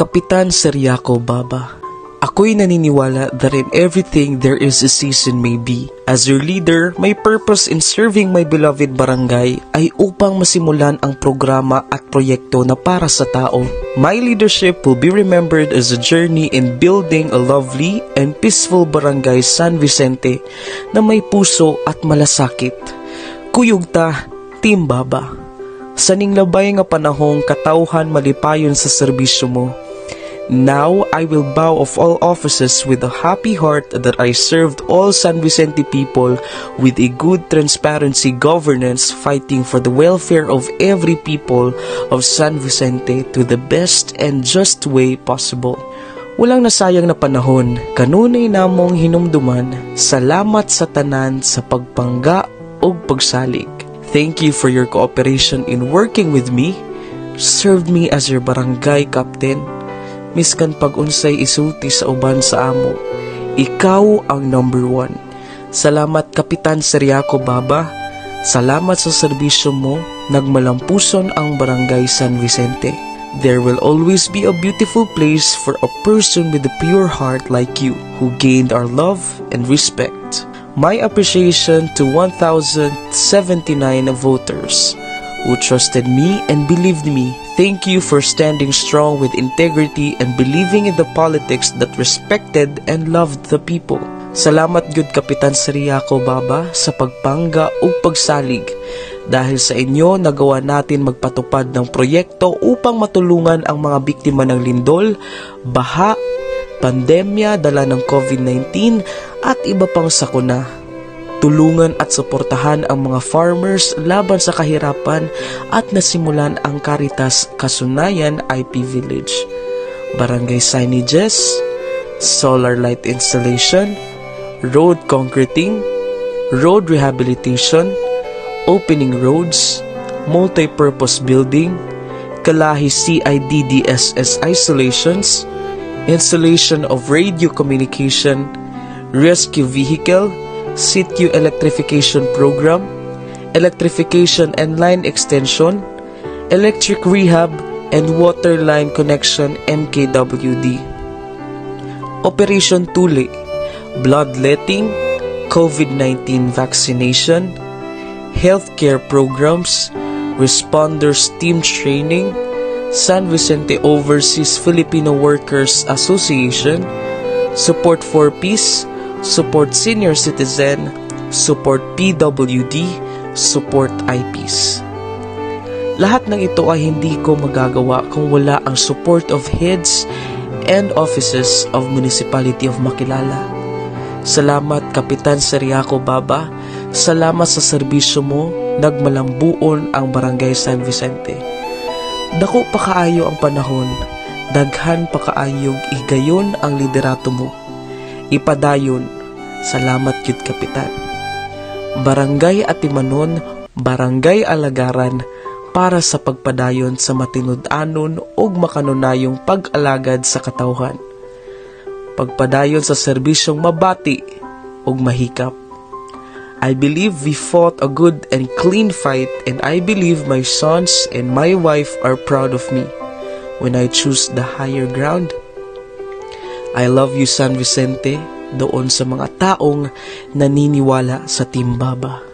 Kapitan Ceriaco Baba. Ako'y naniniwala that in everything there is a season may be. As your leader, my purpose in serving my beloved barangay ay upang masimulan ang programa at proyekto na para sa tao. My leadership will be remembered as a journey in building a lovely and peaceful barangay San Vicente na may puso at malasakit. Kuyog ta, Team Baba. Sa ninglabay nga panahong katawhan malipayon sa serbisyo mo. Now, I will bow of all offices with a happy heart that I served all San Vicente people with a good transparency governance fighting for the welfare of every people of San Vicente to the best and just way possible. Walang nasayang na panahon, kanunay namong hinumduman, salamat sa tanan sa pagpangga o pagsalig. Thank you for your cooperation in working with me, served me as your barangay captain, miskan pag-unsay isulti sa uban sa amo. Ikaw ang number 1. Salamat Kapitan Ceriaco Baba. Salamat sa serbisyo mo, nagmalampuson ang barangay San Vicente. There will always be a beautiful place for a person with a pure heart like you, who gained our love and respect. My appreciation to 1,079 voters who trusted me and believed me. Thank you for standing strong with integrity and believing in the politics that respected and loved the people. Salamat gud Kapitan Ceriaco Baba sa pagpangga ug pagsalig. Dahil sa inyo, nagawa natin magpatupad ng proyekto upang matulungan ang mga biktima ng lindol, baha, pandemya, dala ng COVID-19 at iba pang sakuna. Tulungan at suportahan ang mga farmers laban sa kahirapan at nasimulan ang Caritas Kasunayan IP Village. Barangay signages, solar light installation, road concreting, road rehabilitation, opening roads, multi-purpose building, Kalahi CIDDSS isolations, installation of radio communication, rescue vehicle, sitio electrification program, electrification and line extension, electric rehab, and water line connection MKWD. Operation Tuli, bloodletting, COVID-19 vaccination, healthcare programs, responders team training, San Vicente Overseas Filipino Workers Association, support for peace, support senior citizen, support PWD, support IPs. Lahat ng ito ay hindi ko magagawa kung wala ang support of heads and offices of Municipality of Makilala. Salamat Kapitan Ceriaco Baba, salamat sa serbisyo mo, nagmalambuon ang Barangay San Vicente. Dako pa kaayo ang panahon, daghan pa kaayog igayon ang liderato mo. Ipadayon, salamat yun Kapitan. Barangay Atimanon, Barangay Alagaran, para sa pagpadayon sa matinud-anon ug makanunayong pag-alagad sa katawhan. Pagpadayon sa serbisyong mabati ug mahikap. I believe we fought a good and clean fight, and I believe my sons and my wife are proud of me when I choose the higher ground. I love you San Vicente, doon sa mga taong naniniwala sa Team Baba.